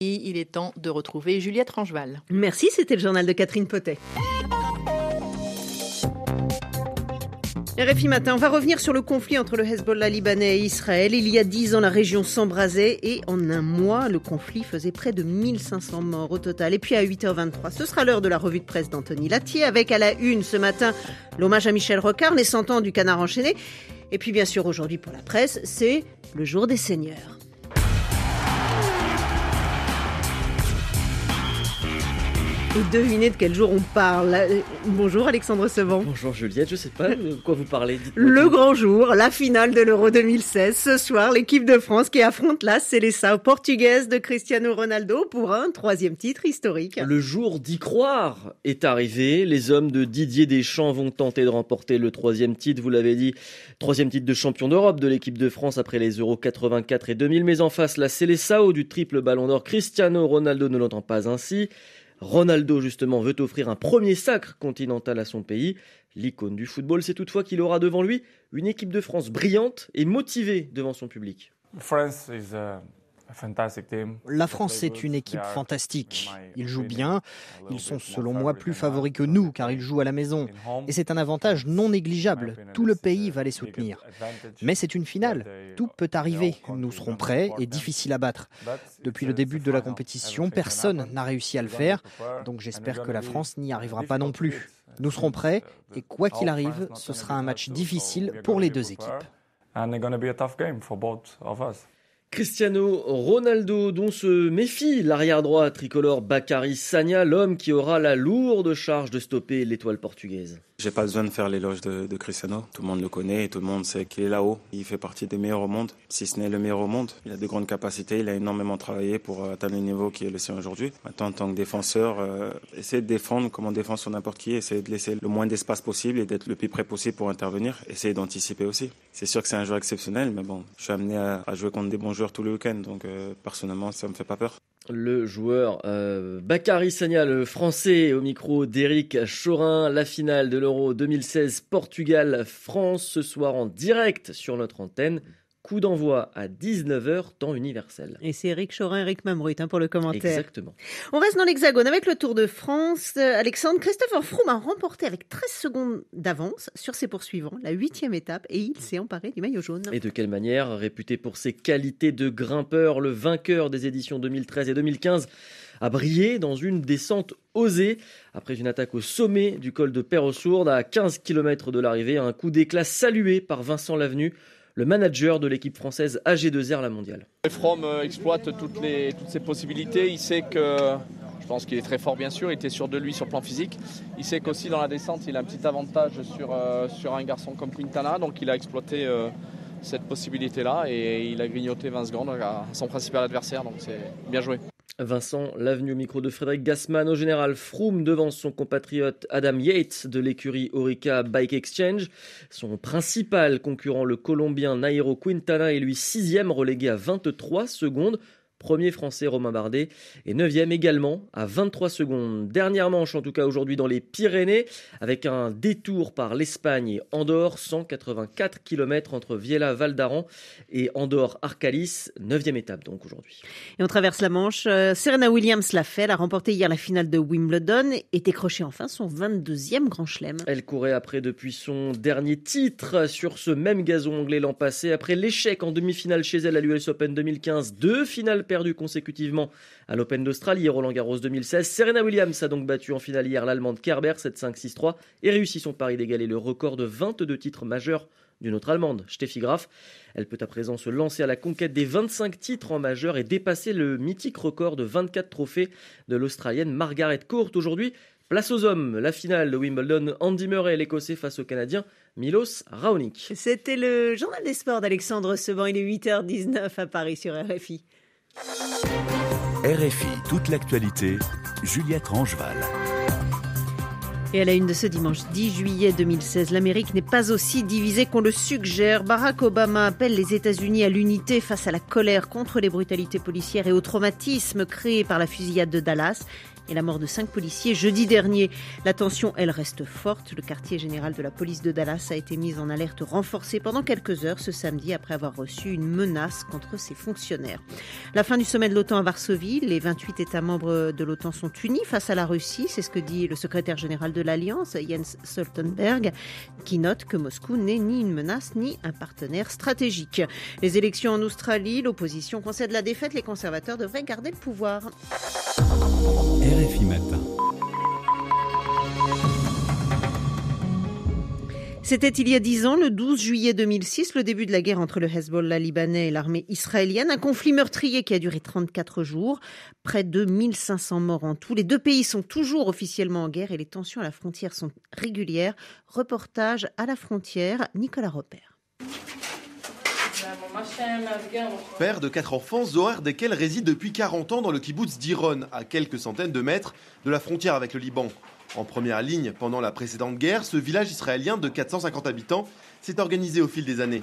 Et il est temps de retrouver Juliette Rangeval. Merci, c'était le journal de Catherine Potet. RFI Matin, on va revenir sur le conflit entre le Hezbollah libanais et Israël. Il y a 10 ans, la région s'embrasait et en un mois, le conflit faisait près de 1500 morts au total. Et puis à 8h23, ce sera l'heure de la revue de presse d'Anthony Latier avec à la une ce matin l'hommage à Michel Rocard, les 100 ans du Canard enchaîné. Et puis bien sûr aujourd'hui pour la presse, c'est le jour des seigneurs. Et devinez de quel jour on parle. Bonjour Alexandre Sevant. Bonjour Juliette, je ne sais pas de quoi vous parlez. Le grand jour, la finale de l'Euro 2016. Ce soir, l'équipe de France qui affronte la Seleção portugaise de Cristiano Ronaldo pour un 3e titre historique. Le jour d'y croire est arrivé. Les hommes de Didier Deschamps vont tenter de remporter le 3e titre, vous l'avez dit. 3e titre de champion d'Europe de l'équipe de France après les Euros 84 et 2000. Mais en face, la Seleção du triple ballon d'or. Cristiano Ronaldo ne l'entend pas ainsi. Ronaldo, justement, veut offrir un premier sacre continental à son pays. L'icône du football, c'est toutefois qu'il aura devant lui une équipe de France brillante et motivée devant son public. La France, c'est une équipe fantastique. Ils jouent bien. Ils sont, selon moi, plus favoris que nous, car ils jouent à la maison. Et c'est un avantage non négligeable. Tout le pays va les soutenir. Mais c'est une finale. Tout peut arriver. Nous serons prêts et difficiles à battre. Depuis le début de la compétition, personne n'a réussi à le faire. Donc j'espère que la France n'y arrivera pas non plus. Nous serons prêts et quoi qu'il arrive, ce sera un match difficile pour les deux équipes. Cristiano Ronaldo, dont se méfie l'arrière-droit tricolore Bacary Sagna, l'homme qui aura la lourde charge de stopper l'étoile portugaise. J'ai pas besoin de faire l'éloge de Cristiano. Tout le monde le connaît et tout le monde sait qu'il est là-haut. Il fait partie des meilleurs au monde, si ce n'est le meilleur au monde. Il a de grandes capacités, il a énormément travaillé pour atteindre le niveau qui est le sien aujourd'hui. Maintenant, en tant que défenseur, essayer de défendre comme on défend sur n'importe qui, essayer de laisser le moins d'espace possible et d'être le plus près possible pour intervenir. Essayer d'anticiper aussi. C'est sûr que c'est un joueur exceptionnel, mais bon, je suis amené à jouer contre des bons joueurs tous les week-ends, donc personnellement, ça me fait pas peur. Le joueur Bacary Sagna, le français, au micro d'Éric Chorin. La finale de l'Euro 2016 Portugal-France ce soir en direct sur notre antenne. Coup d'envoi à 19h, temps universel. Et c'est Éric Chorin, Éric Mambrut pour le commentaire. Exactement. On reste dans l'Hexagone avec le Tour de France. Alexandre, Christopher Froome a remporté avec 13 secondes d'avance sur ses poursuivants la 8e étape et il s'est emparé du maillot jaune. Et de quelle manière? Réputé pour ses qualités de grimpeur, le vainqueur des éditions 2013 et 2015 a brillé dans une descente osée. Après une attaque au sommet du col de Perros-Sourdes à 15 km de l'arrivée, un coup d'éclat salué par Vincent Lavenu, le manager de l'équipe française AG2R La Mondiale. Froome exploite toutes ses possibilités. Il sait que, je pense qu'il est très fort bien sûr, il était sûr de lui sur le plan physique. Il sait qu'aussi dans la descente, il a un petit avantage sur un garçon comme Quintana. Donc il a exploité cette possibilité-là et il a grignoté 20 secondes à son principal adversaire. Donc c'est bien joué. Vincent Lavenu au micro de Frédéric Gassman. Au général, Froome devance son compatriote Adam Yates de l'écurie Orica Bike Exchange. Son principal concurrent, le Colombien Nairo Quintana, est lui 6e, relégué à 23 secondes. Premier français Romain Bardet et 9e également à 23 secondes. Dernière manche en tout cas aujourd'hui dans les Pyrénées avec un détour par l'Espagne et Andorre, 184 km entre Viella Val d'Aran et Andorre Arcalis, 9e étape donc aujourd'hui. Et on traverse la Manche. Serena Williams l'a fait, elle a remporté hier la finale de Wimbledon et décroché enfin son 22e Grand Chelem. Elle courait après depuis son dernier titre sur ce même gazon anglais l'an passé. Après l'échec en demi-finale chez elle à l'US Open 2015, 2 finales perdu consécutivement à l'Open d'Australie et Roland-Garros 2016. Serena Williams a donc battu en finale hier l'Allemande Kerber 7-5, 6-3 et réussi son pari d'égaler le record de 22 titres majeurs d'une autre Allemande, Steffi Graf. Elle peut à présent se lancer à la conquête des 25 titres en majeur et dépasser le mythique record de 24 trophées de l'Australienne Margaret Court. Aujourd'hui, place aux hommes, la finale de Wimbledon, Andy Murray, l'Écossais face au Canadien Milos Raonic. C'était le journal des sports d'Alexandre Sevant, il est 8h19 à Paris sur RFI. RFI, toute l'actualité, Juliette Rangeval. Et à la une de ce dimanche 10 juillet 2016, l'Amérique n'est pas aussi divisée qu'on le suggère. Barack Obama appelle les États-Unis à l'unité face à la colère contre les brutalités policières et au traumatisme créé par la fusillade de Dallas. et la mort de 5 policiers jeudi dernier. La tension, elle, reste forte. Le quartier général de la police de Dallas a été mis en alerte renforcée pendant quelques heures ce samedi après avoir reçu une menace contre ses fonctionnaires. La fin du sommet de l'OTAN à Varsovie. Les 28 États membres de l'OTAN sont unis face à la Russie. C'est ce que dit le secrétaire général de l'Alliance, Jens Stoltenberg, qui note que Moscou n'est ni une menace ni un partenaire stratégique. Les élections en Australie, l'opposition concède la défaite. Les conservateurs devraient garder le pouvoir. RFI Matin. C'était il y a 10 ans, le 12 juillet 2006, le début de la guerre entre le Hezbollah libanais et l'armée israélienne. Un conflit meurtrier qui a duré 34 jours, près de 1500 morts en tout. Les deux pays sont toujours officiellement en guerre et les tensions à la frontière sont régulières. Reportage à la frontière, Nicolas Repère. Père de 4 enfants, Zohar Dekel réside depuis 40 ans dans le kibboutz d'Iron, à quelques centaines de mètres de la frontière avec le Liban. En première ligne pendant la précédente guerre, ce village israélien de 450 habitants s'est organisé au fil des années.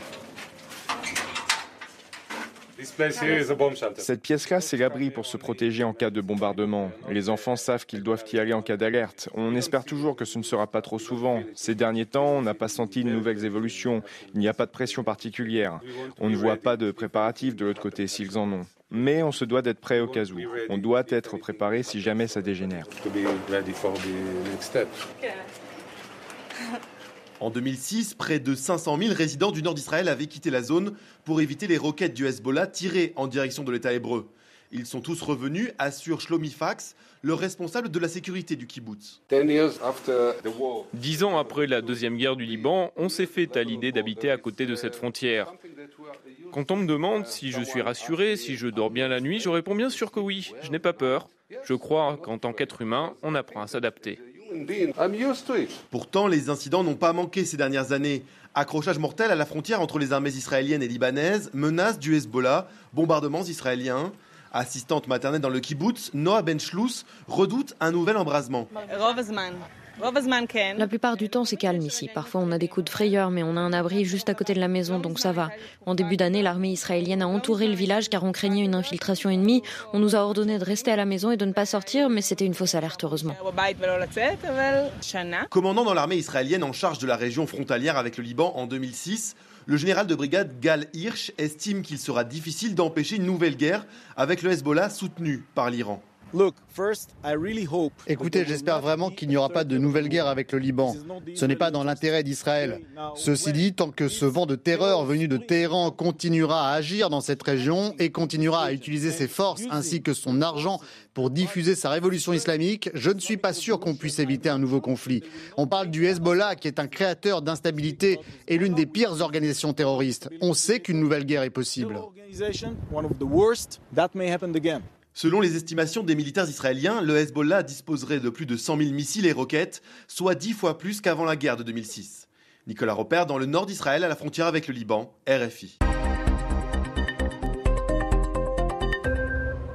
Cette pièce-là, c'est l'abri pour se protéger en cas de bombardement. Les enfants savent qu'ils doivent y aller en cas d'alerte. On espère toujours que ce ne sera pas trop souvent. Ces derniers temps, on n'a pas senti de nouvelles évolutions. Il n'y a pas de pression particulière. On ne voit pas de préparatifs de l'autre côté s'ils en ont. Mais on se doit d'être prêt au cas où. On doit être préparé si jamais ça dégénère. En 2006, près de 500 000 résidents du nord d'Israël avaient quitté la zone pour éviter les roquettes du Hezbollah tirées en direction de l'État hébreu. Ils sont tous revenus, assure Shlomi Fax, le responsable de la sécurité du kibboutz. 10 ans après la deuxième guerre du Liban, on s'est fait à l'idée d'habiter à côté de cette frontière. Quand on me demande si je suis rassuré, si je dors bien la nuit, je réponds bien sûr que oui, je n'ai pas peur. Je crois qu'en tant qu'être humain, on apprend à s'adapter. Pourtant, les incidents n'ont pas manqué ces dernières années. Accrochage mortel à la frontière entre les armées israéliennes et libanaises, menace du Hezbollah, bombardements israéliens. Assistante maternelle dans le kibboutz, Noah Benchlouss redoute un nouvel embrasement. La plupart du temps, c'est calme ici. Parfois, on a des coups de frayeur, mais on a un abri juste à côté de la maison, donc ça va. En début d'année, l'armée israélienne a entouré le village car on craignait une infiltration ennemie. On nous a ordonné de rester à la maison et de ne pas sortir, mais c'était une fausse alerte, heureusement. Commandant dans l'armée israélienne en charge de la région frontalière avec le Liban en 2006, le général de brigade Gal Hirsch estime qu'il sera difficile d'empêcher une nouvelle guerre avec le Hezbollah soutenu par l'Iran. Écoutez, j'espère vraiment qu'il n'y aura pas de nouvelle guerre avec le Liban. Ce n'est pas dans l'intérêt d'Israël. Ceci dit, tant que ce vent de terreur venu de Téhéran continuera à agir dans cette région et continuera à utiliser ses forces ainsi que son argent pour diffuser sa révolution islamique, je ne suis pas sûr qu'on puisse éviter un nouveau conflit. On parle du Hezbollah qui est un créateur d'instabilité et l'une des pires organisations terroristes. On sait qu'une nouvelle guerre est possible. Selon les estimations des militaires israéliens, le Hezbollah disposerait de plus de 100 000 missiles et roquettes, soit 10 fois plus qu'avant la guerre de 2006. Nicolas Repère, dans le nord d'Israël, à la frontière avec le Liban, RFI.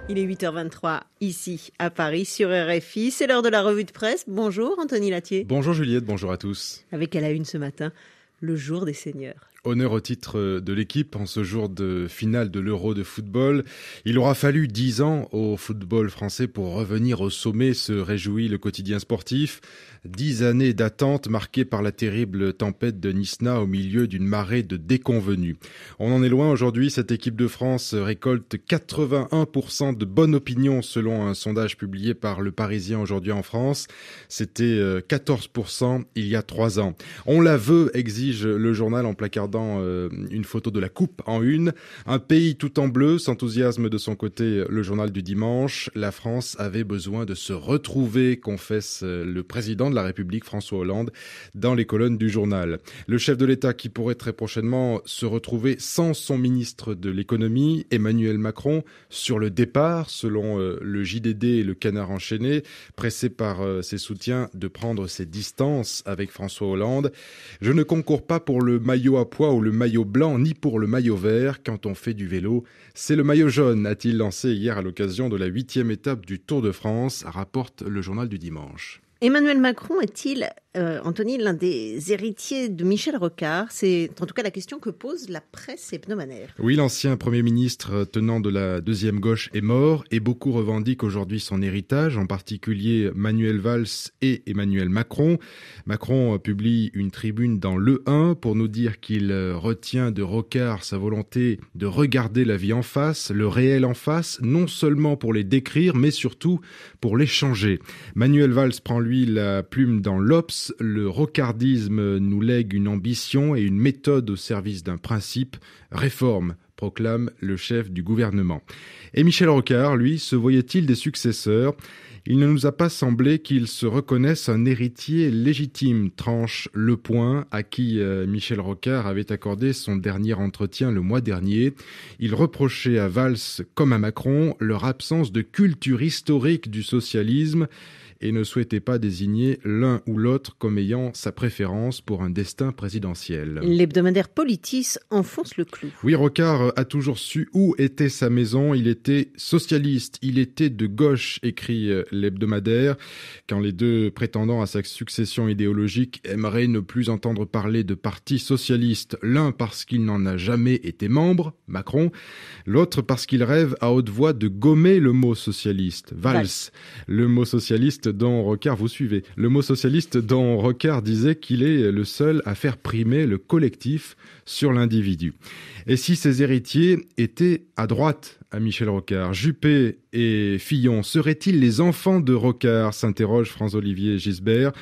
Il est 8h23 ici à Paris sur RFI. C'est l'heure de la revue de presse. Bonjour Anthony Latier. Bonjour Juliette, bonjour à tous. Avec à la une ce matin, le jour des seigneurs. Honneur au titre de l'équipe en ce jour de finale de l'Euro de football. Il aura fallu 10 ans au football français pour revenir au sommet, se réjouit le quotidien sportif. 10 années d'attente marquées par la terrible tempête de Nisna au milieu d'une marée de déconvenus. On en est loin aujourd'hui, cette équipe de France récolte 81% de bonne opinion selon un sondage publié par Le Parisien aujourd'hui en France. C'était 14% il y a 3 ans. On la veut, exige le journal en placardant une photo de la coupe en une. Un pays tout en bleu, s'enthousiasme de son côté le journal du dimanche. La France avait besoin de se retrouver, confesse le président de la République, François Hollande, dans les colonnes du journal. Le chef de l'État qui pourrait très prochainement se retrouver sans son ministre de l'économie, Emmanuel Macron, sur le départ, selon le JDD et le Canard enchaîné, pressé par ses soutiens de prendre ses distances avec François Hollande. Je ne concours pas pour le maillot à pois ou le maillot blanc, ni pour le maillot vert. Quand on fait du vélo, c'est le maillot jaune, a-t-il lancé hier à l'occasion de la 8e étape du Tour de France, rapporte le journal du dimanche. Emmanuel Macron est-il, Anthony, l'un des héritiers de Michel Rocard? C'est en tout cas la question que pose la presse hebdomadaire. Oui, l'ancien Premier ministre tenant de la deuxième gauche est mort et beaucoup revendiquent aujourd'hui son héritage, en particulier Manuel Valls et Emmanuel Macron. Macron publie une tribune dans Le 1 pour nous dire qu'il retient de Rocard sa volonté de regarder la vie en face, le réel en face, non seulement pour les décrire, mais surtout pour les changer. Manuel Valls prend lui la plume dans l'Obs. Le rocardisme nous lègue une ambition et une méthode au service d'un principe. Réforme, proclame le chef du gouvernement. Et Michel Rocard, lui, se voyait-il des successeurs ? Il ne nous a pas semblé qu'il se reconnaisse un héritier légitime, tranche Le Point, à qui Michel Rocard avait accordé son dernier entretien le mois dernier. Il reprochait à Valls comme à Macron leur absence de culture historique du socialisme et ne souhaitait pas désigner l'un ou l'autre comme ayant sa préférence pour un destin présidentiel. L'hebdomadaire Politis enfonce le clou. Oui, Rocard a toujours su où était sa maison. Il était socialiste, il était de gauche, écrit l'hebdomadaire. Quand les deux prétendants à sa succession idéologique aimeraient ne plus entendre parler de parti socialiste, l'un parce qu'il n'en a jamais été membre, Macron, l'autre parce qu'il rêve à haute voix de gommer le mot socialiste, Valls. Le mot socialiste dont Rocard, vous suivez, le mot socialiste dont Rocard disait qu'il est le seul à faire primer le collectif sur l'individu. Et si ses héritiers étaient à droite à Michel Rocard, Juppé et Fillon, seraient-ils les enfants de Rocard, s'interroge François-Olivier Gisbert.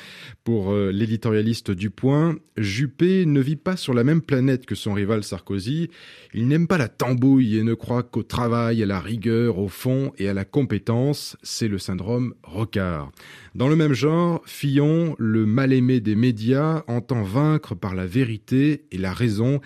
Pour l'éditorialiste du Point, Juppé ne vit pas sur la même planète que son rival Sarkozy. Il n'aime pas la tambouille et ne croit qu'au travail, à la rigueur, au fond et à la compétence. C'est le syndrome Rocard. Dans le même genre, Fillon, le mal-aimé des médias, entend vaincre par la vérité et la raison.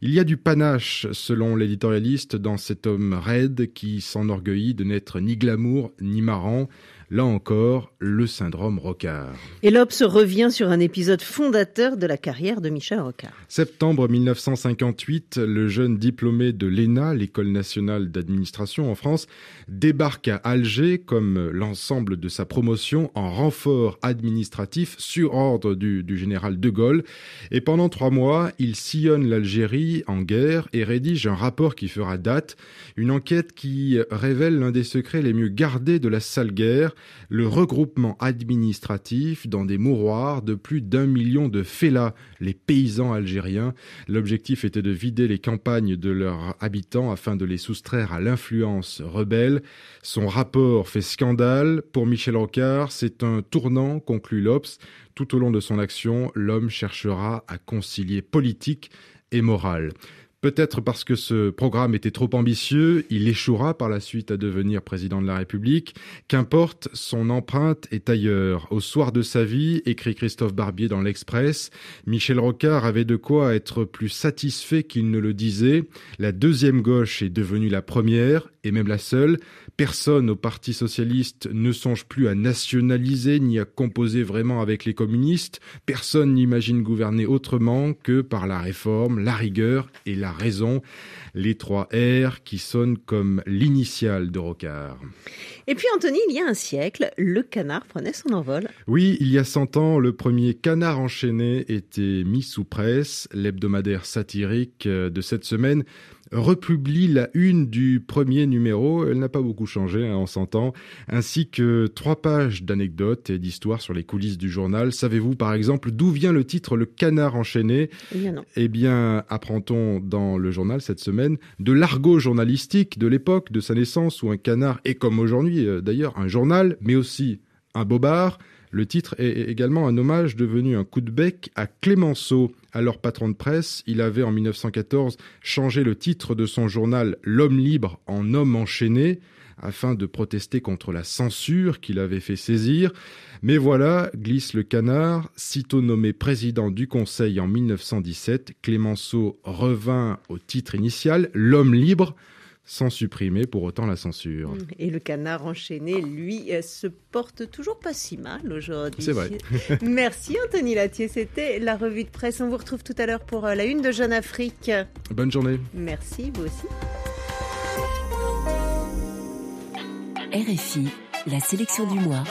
Il y a du panache, selon l'éditorialiste, dans cet homme raide qui s'enorgueillit de n'être ni glamour ni marrant. Là encore, le syndrome Rocard. Et l'Obs revient sur un épisode fondateur de la carrière de Michel Rocard. Septembre 1958, le jeune diplômé de l'ENA, l'École nationale d'administration en France, débarque à Alger comme l'ensemble de sa promotion en renfort administratif sur ordre du général de Gaulle. Et pendant 3 mois, il sillonne l'Algérie en guerre et rédige un rapport qui fera date, une enquête qui révèle l'un des secrets les mieux gardés de la sale guerre, le regroupement administratif dans des mouroirs de plus d'1 million de fellahs, les paysans algériens. L'objectif était de vider les campagnes de leurs habitants afin de les soustraire à l'influence rebelle. Son rapport fait scandale. Pour Michel Rocard, c'est un tournant, conclut l'Obs. Tout au long de son action, l'homme cherchera à concilier politique et morale. Peut-être parce que ce programme était trop ambitieux, il échouera par la suite à devenir président de la République. Qu'importe, son empreinte est ailleurs. Au soir de sa vie, écrit Christophe Barbier dans l'Express, Michel Rocard avait de quoi être plus satisfait qu'il ne le disait. La deuxième gauche est devenue la première, et même la seule. Personne au Parti socialiste ne songe plus à nationaliser ni à composer vraiment avec les communistes. Personne n'imagine gouverner autrement que par la réforme, la rigueur et la raison. Les 3 R qui sonnent comme l'initiale de Rocard. Et puis Anthony, il y a un siècle, le canard prenait son envol. Oui, il y a 100 ans, le premier Canard enchaîné était mis sous presse. L'hebdomadaire satirique de cette semaine republie la une du premier numéro, elle n'a pas beaucoup changé en 100 ans, ainsi que 3 pages d'anecdotes et d'histoires sur les coulisses du journal. Savez-vous par exemple d'où vient le titre Le Canard enchaîné ? Eh bien non. Eh bien, apprend-on dans le journal cette semaine de l'argot journalistique de l'époque, de sa naissance, où un canard est comme aujourd'hui d'ailleurs un journal, mais aussi un bobard. Le titre est également un hommage devenu un coup de bec à Clémenceau. Alors patron de presse, il avait en 1914 changé le titre de son journal L'Homme libre en Homme enchaîné afin de protester contre la censure qu'il avait fait saisir. Mais voilà, glisse le canard, sitôt nommé président du Conseil en 1917, Clémenceau revint au titre initial, L'Homme libre, sans supprimer pour autant la censure. Et le canard enchaîné, lui, se porte toujours pas si mal aujourd'hui. C'est vrai. Merci Anthony Lathier, c'était la revue de presse. On vous retrouve tout à l'heure pour la une de Jeune Afrique. Bonne journée. Merci, vous aussi. RFI, la sélection du mois.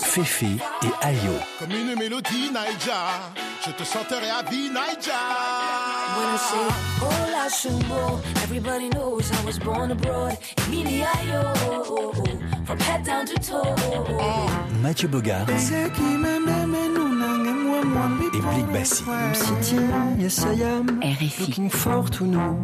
Féfé et Ayo. Comme une mélodie Naija, je te chanterai à vie Naija. When I say hola shumbo, everybody knows I was born abroad. Emily Ayo, from head down to toe. Mathieu Bogart et Blick Bassi. RFI. Looking for to know.